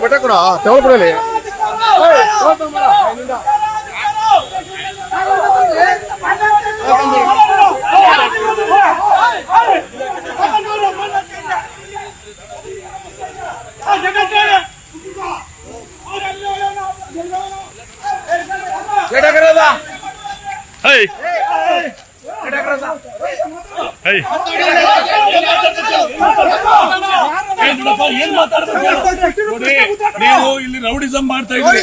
ಬಟ್ಟೆ ಕೂಡ ತಗೊಳ್ಬಿಡಲಿ. ನೀವು ಇಲ್ಲಿ ರೌಡಿಸಂ ಮಾಡ್ತಾ ಇದ್ದೀರಿ.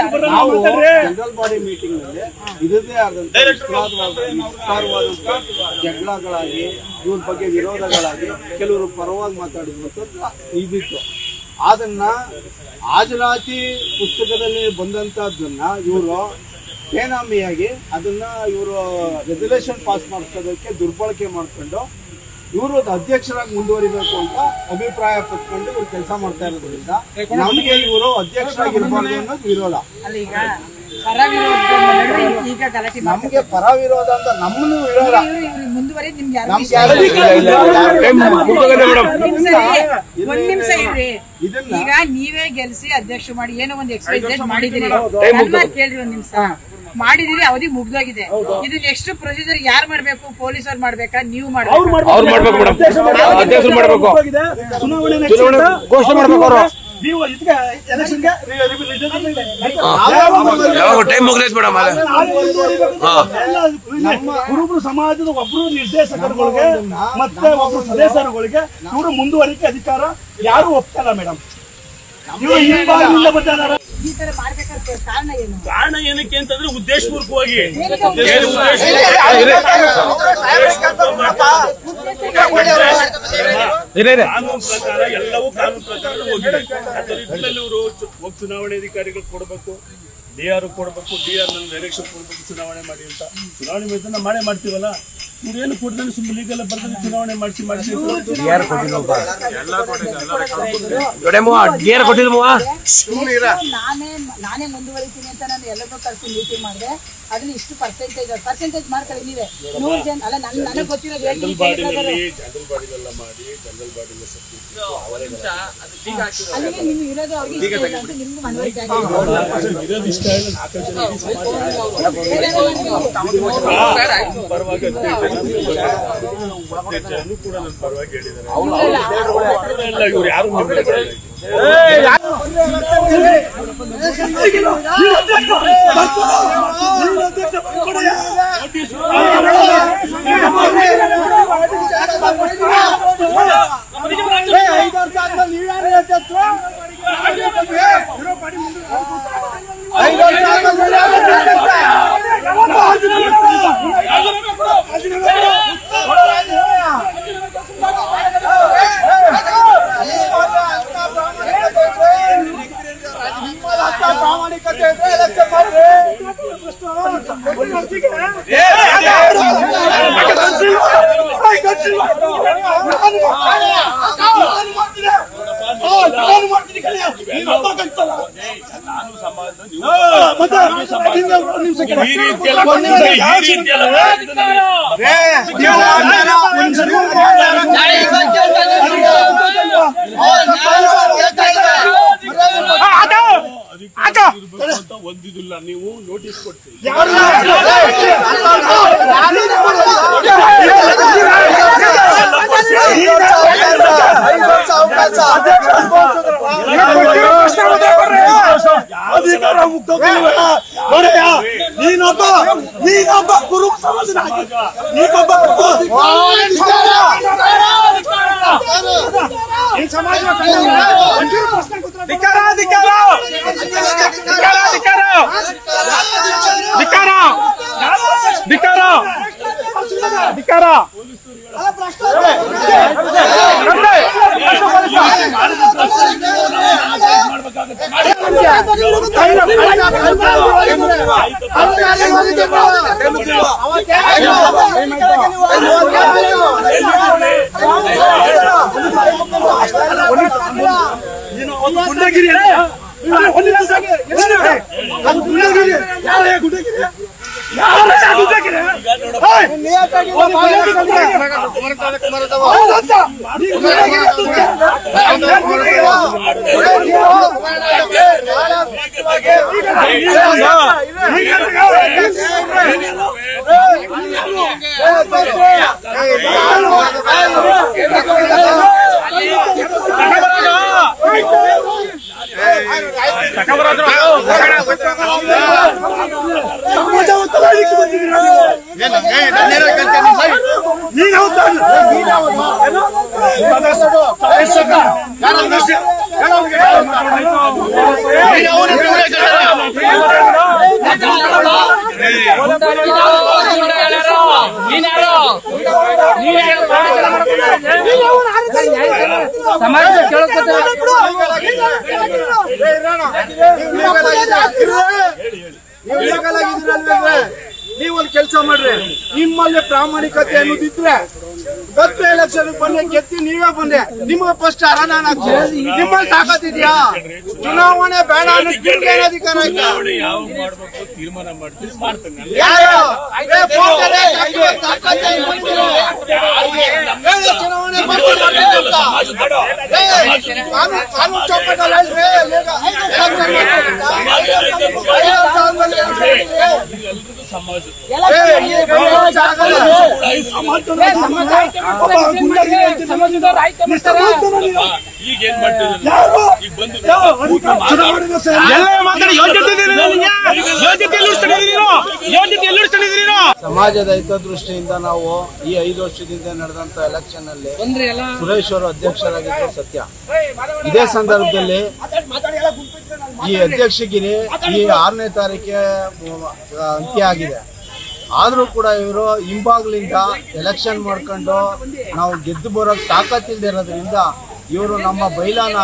ಜನರಲ್ ಬಾಡಿ ಮೀಟಿಂಗ್ ನಲ್ಲಿ ಇದರದೇ ಆದಂತಹ ವಿಸ್ತಾರವಾದಂತಹ ಜಗಳಗಳಾಗಿ ಇವ್ರ ಬಗ್ಗೆ ವಿರೋಧಗಳಾಗಿ ಕೆಲವರು ಪರವಾಗಿ ಮಾತಾಡಿದಂಥದ್ದು ಇದಿತ್ತು. ಅದನ್ನ ಹಾಜರಾತಿ ಪುಸ್ತಕದಲ್ಲಿ ಬಂದಂತಹದ್ದನ್ನ ಇವರು ಬೇನಾಮಿಯಾಗಿ ಅದನ್ನ ಇವರು ರೆಸಲ್ಯೂಷನ್ ಪಾಸ್ ಮಾಡಿಸೋದಕ್ಕೆ ದುರ್ಬಳಕೆ ಮಾಡ್ಕೊಂಡು ಇವರು ಅಧ್ಯಕ್ಷರಾಗಿ ಮುಂದುವರಿಬೇಕು ಅಂತ ಅಭಿಪ್ರಾಯ ಪಟ್ಕೊಂಡು ಇವ್ರು ಕೆಲಸ ಮಾಡ್ತಾ ಇರೋದ್ರಿಂದ ನಮಗೆ ಇವರು ಅಧ್ಯಕ್ಷರಾಗಿರ್ಬಾರ್ದು ಅನ್ನೋದು ವಿರೋಧ. ನಮ್ಗೆ ಪರ ವಿರೋಧ ಅಂತ ನಮ್ಮನ್ನು ವಿರೋಧ. ಈಗ ನೀವೇ ಗೆಲ್ಸಿ ಅಧ್ಯಕ್ಷ ಮಾಡಿ ಏನೋ ಒಂದು ಎಕ್ಸರ್ಸೈಸ್ ಮಾಡಿದಿರಿ ಕೇಳ್ರಿ ಒಂದ್ ನಿಮಿಷ ಮಾಡಿದಿರಿ, ಅವಧಿ ಮುಗ್ದೋಗಿದೆ. ಇದು ನೆಕ್ಸ್ಟ್ ಪ್ರೊಸೀಜರ್ ಯಾರು ಮಾಡ್ಬೇಕು? ಪೊಲೀಸರು ಮಾಡ್ಬೇಕಾ? ನೀವು ಮಾಡ್ಬೇಕು? ಕುರುಬರು ಸಮಾಜದ ಒಬ್ರು ನಿರ್ದೇಶಕರುಗಳಿಗೆ ಮತ್ತೆ ಒಬ್ರು ಸದಸ್ಯರುಗಳಿಗೆ ಇವರು ಮುಂದುವರಿಕೆ ಅಧಿಕಾರ ಯಾರು ಒಪ್ತಲ್ಲ ಮೇಡಮ್. ಇವರು ಹಿಂಬಾಗಿಲಿಂದ ಬರ್ತಾರೆ. ಈ ತರ ಮಾಡ್ಬೇಕಾದ್ರೆ ಕಾರಣ ಏನು? ಕಾರಣ ಏನಕ್ಕೆ ಅಂತಂದ್ರೆ ಉದ್ದೇಶಪೂರ್ವಕವಾಗಿ ಕಾನೂನು ಪ್ರಕಾರ ಎಲ್ಲವೂ ಕಾನೂನು ಪ್ರಕಾರ ಹೋಗಿದೆ. ಇದರಲ್ಲಿ ಇವರು ಚುನಾವಣೆ ಅಧಿಕಾರಿಗಳು ಕೊಡಬೇಕು, ಡಿಆರ್ ಕೊಡಬೇಕು, ಡಿಆರ್ ಎಲೆಕ್ಷನ್ ಕೊಡಬೇಕು, ಚುನಾವಣೆ ಮಾಡಿ ಅಂತ. ಚುನಾವಣೆ ಮಾಡೇ ಮಾಡ್ತೀವಲ್ಲ, ಇವ್ರೇನು ಕೊಡ್ತಾನೆ ಸುಮ್ಮನೆ ಲೀಗಲ್ ಬರ್ತಾನೆ ಚುನಾವಣೆ ಮಾಡಿಸಿ ನಾನೇ ಮುಂದುವರಿತೀನಿ ಅಂತ ನಾನು ಎಲ್ಲರೂ ಕರೆಸಿ ಮೀಟಿಂಗ್ ಮಾಡಿದೆ. ಅದನ್ನ ಇಷ್ಟು ಪರ್ಸೆಂಟೇಜ್ ಮಾಡ್ಕೊಳ್ಳಿ ನೀವೇ 100 ಜನ ಅಲ್ಲ. ನನಗೆ ಗೊತ್ತಿರೋದು ಅಲ್ಲಿಗೆ ನೀವು ಇರೋದು ಅವ್ರಿಗೆ ನಿಮ್ಗೆ ಮನವರಿಕೆ ಪ್ರಾಮಾಣಿಕತೆ ಎಲೆಕ್ಷನ್ ಮಾಡ್ರಿ. ಒಂದಿಲ್ಲ ನೀವು ನೋಟಿಸ್ ಕೊಡ್ತೀರಿ. ಅಧಿಕಾರ ಮುಕ್ತ ನೀನೊಬ್ಬ ಗುರು ಗುಂಡಗಿರಿ ನೀವೊಂದು ಕೆಲಸ ಮಾಡ್ರಿ. ನಿಮ್ಮಲ್ಲಿ ಪ್ರಾಮಾಣಿಕತೆ ಅನ್ನೋದಿದ್ರೆ ಗತ್ತು ಎಲೆಕ್ಷನ್ ಬನ್ನಿ, ಗೆದ್ದಿ ನೀವೇ ಬಂದೆ. ನಿಮಗೆ ಫಸ್ಟ್ ನಾನು ನಿಮ್ಮಲ್ಲಿ ತಾಕತ್ತಿದ್ಯಾ? ಚುನಾವಣೆ ಬೇಡ ಅನ್ನೋದು ಏನ್ ಅಧಿಕಾರ ಆಯ್ತಾ? ತೀರ್ಮಾನ ಮಾಡ್ತೀವಿ ಮಾಡ್ತೇನೆ. ಚುನಾವಣೆ ಕಾನೂನು ಚೌಕಟ್ಟಲ್ಲಿ ಸಮಾಜದ ಹಿತದೃಷ್ಟಿಯಿಂದ ನಾವು ಈ 5 ವರ್ಷದಿಂದ ನಡೆದಂತ ಎಲೆಕ್ಷನ್ ಅಲ್ಲಿ ಸುರೇಶ್ ಅವರು ಅಧ್ಯಕ್ಷರಾಗಿದ್ದು ಸತ್ಯ. ಇದೇ ಸಂದರ್ಭದಲ್ಲಿ ಈ ಅಧ್ಯಕ್ಷಗಿರಿ ಈ 6ನೇ ತಾರೀಕಿಗೆ ಅಂತ್ಯ ಆಗಿದೆ. ಆದ್ರೂ ಕೂಡ ಇವರು ಹಿಂಬಾಗ್ಲಿಂದ ಎಲೆಕ್ಷನ್ ಮಾಡ್ಕೊಂಡು ನಾವು ಗೆದ್ದು ಬರೋಕ್ ತಾಕತ್ತಿಲ್ದೇ ಇರೋದ್ರಿಂದ ಇವರು ನಮ್ಮ ಬೈಲಾನ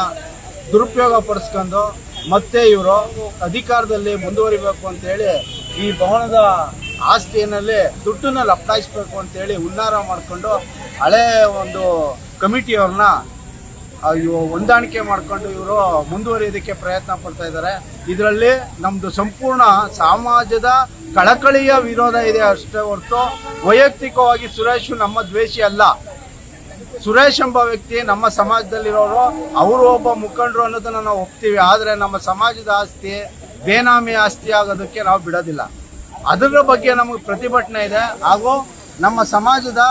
ದುರುಪಯೋಗ ಪಡಿಸ್ಕೊಂಡು ಮತ್ತೆ ಇವರು ಅಧಿಕಾರದಲ್ಲಿ ಮುಂದುವರಿಬೇಕು ಅಂತ ಹೇಳಿ ಈ ಭವನದ ಆಸ್ತಿಯಲ್ಲಿ ದುಡ್ಡನ್ನ ಲಪಟಾಯಿಸ್ಬೇಕು ಅಂತೇಳಿ ಹುನ್ನಾರ ಮಾಡಿಕೊಂಡು ಹಳೆ ಒಂದು ಕಮಿಟಿಯವ್ರನ್ನ ಹೊಂದಾಣಿಕೆ ಮಾಡಿಕೊಂಡು ಇವರು ಮುಂದುವರಿಯೋದಕ್ಕೆ ಪ್ರಯತ್ನ ಪಡ್ತಾ ಇದ್ದಾರೆ. ಇದರಲ್ಲಿ ನಮ್ಮದು ಸಂಪೂರ್ಣ ಸಮಾಜದ ಕಳಕಳಿಯ ವಿರೋಧ ಇದೆ ಅಷ್ಟೇ ಹೊರತು ವೈಯಕ್ತಿಕವಾಗಿ ಸುರೇಶ್ ನಮ್ಮ ದ್ವೇಷಿ ಅಲ್ಲ. ಸುರೇಶ್ ಎಂಬ ವ್ಯಕ್ತಿ ನಮ್ಮ ಸಮಾಜದಲ್ಲಿರೋರು, ಅವರು ಒಬ್ಬ ಮುಖಂಡರು ಅನ್ನೋದನ್ನ ನಾವು ಒಪ್ತೀವಿ. ಆದರೆ ನಮ್ಮ ಸಮಾಜದ ಆಸ್ತಿ ಬೇನಾಮಿ ಆಸ್ತಿ ಆಗೋದಕ್ಕೆ ನಾವು ಬಿಡೋದಿಲ್ಲ. ಅದರ ಬಗ್ಗೆ ನಮಗೆ ಪ್ರತಿಭಟನೆ ಇದೆ. ಹಾಗೂ ನಮ್ಮ ಸಮಾಜದ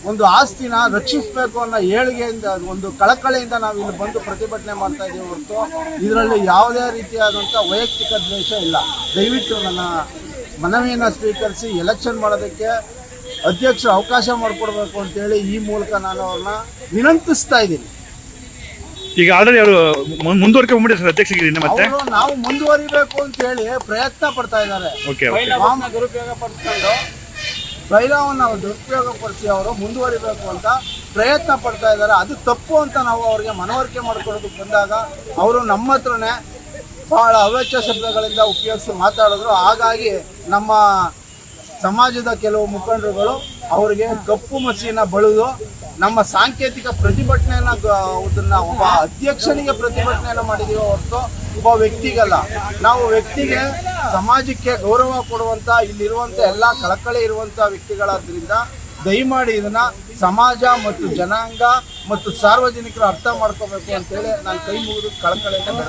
ಒಂದು ಆಸ್ತಿನ ರಕ್ಷಿಸಬೇಕು ಅನ್ನೋ ಏಳಿಗೆಯಿಂದ ಒಂದು ಕಳಕಳಿಯಿಂದ ನಾವು ಇಲ್ಲಿ ಬಂದು ಪ್ರತಿಭಟನೆ ಮಾಡ್ತಾ ಇದ್ದೀವಿ ಹೊರತು ಇದರಲ್ಲಿ ಯಾವುದೇ ರೀತಿಯಾದಂಥ ವೈಯಕ್ತಿಕ ದ್ವೇಷ ಇಲ್ಲ. ದಯವಿಟ್ಟು ನನ್ನ ಮನವಿಯನ್ನು ಸ್ವೀಕರಿಸಿ ಎಲೆಕ್ಷನ್ ಮಾಡೋದಕ್ಕೆ ಅಧ್ಯಕ್ಷರು ಅವಕಾಶ ಮಾಡಿಕೊಡ್ಬೇಕು ಅಂತೇಳಿ ಈ ಮೂಲಕ ನಾನು ಅವ್ರನ್ನ ವಿನಂತಿಸ್ತಾ ಇದ್ದೀನಿ. ಈಗ ಆಲ್ರೆಡಿ ಅವರು ಮುಂದುವರಿಕೆ ಬಂದ್ಬಿಡಿ ಸರ್ ಅಧ್ಯಕ್ಷಗಿರಿ ಮತ್ತೆ ಅವರು ನಾವು ಮುಂದುವರಿಬೇಕು ಅಂತ ಹೇಳಿ ಪ್ರಯತ್ನ ಪಡ್ತಾ ಇದ್ದಾರೆ. ದುರುಪಯೋಗ ಪಡಿಸ್ಕೊಂಡು ಬೈಲಾವನ್ನ ದುರುಪಯೋಗ ಪಡಿಸಿ ಅವರು ಮುಂದುವರಿಬೇಕು ಅಂತ ಪ್ರಯತ್ನ ಪಡ್ತಾ ಇದ್ದಾರೆ. ಅದು ತಪ್ಪು ಅಂತ ನಾವು ಅವರಿಗೆ ಮನವರಿಕೆ ಮಾಡಿಕೊಡೋದಕ್ಕೆ ಬಂದಾಗ ಅವರು ನಮ್ಮ ಹತ್ರನೇ ಬಹಳ ಅವೆಚ್ಚ ಶಬ್ದಗಳಿಂದ ಉಪಯೋಗಿಸಿ ಮಾತಾಡಿದ್ರು. ಹಾಗಾಗಿ ನಮ್ಮ ಸಮಾಜದ ಕೆಲವು ಮುಖಂಡರುಗಳು ಅವರಿಗೆ ಕಪ್ಪು ಮಸಿಯನ್ನು ಬಳಿದು ನಮ್ಮ ಸಾಂಕೇತಿಕ ಪ್ರತಿಭಟನೆಯನ್ನ ಒಬ್ಬ ಅಧ್ಯಕ್ಷನಿಗೆ ಪ್ರತಿಭಟನೆಯನ್ನು ಮಾಡಿದೀವಿ ಹೊರತು ಒಬ್ಬ ವ್ಯಕ್ತಿಗಲ್ಲ. ನಾವು ವ್ಯಕ್ತಿಗೆ ಸಮಾಜಕ್ಕೆ ಗೌರವ ಕೊಡುವಂತ ಇಲ್ಲಿರುವಂತ ಎಲ್ಲ ಕಳಕಳಿ ಇರುವಂತ ವ್ಯಕ್ತಿಗಳಾದ್ರಿಂದ ದಯಮಾಡಿ ಇದನ್ನ ಸಮಾಜ ಮತ್ತು ಜನಾಂಗ ಮತ್ತು ಸಾರ್ವಜನಿಕರು ಅರ್ಥ ಮಾಡ್ಕೋಬೇಕು ಅಂತೇಳಿ ನಾನು ಕೈ ಮುಗಿದು ಕಳಕಳಿಯಿಂದ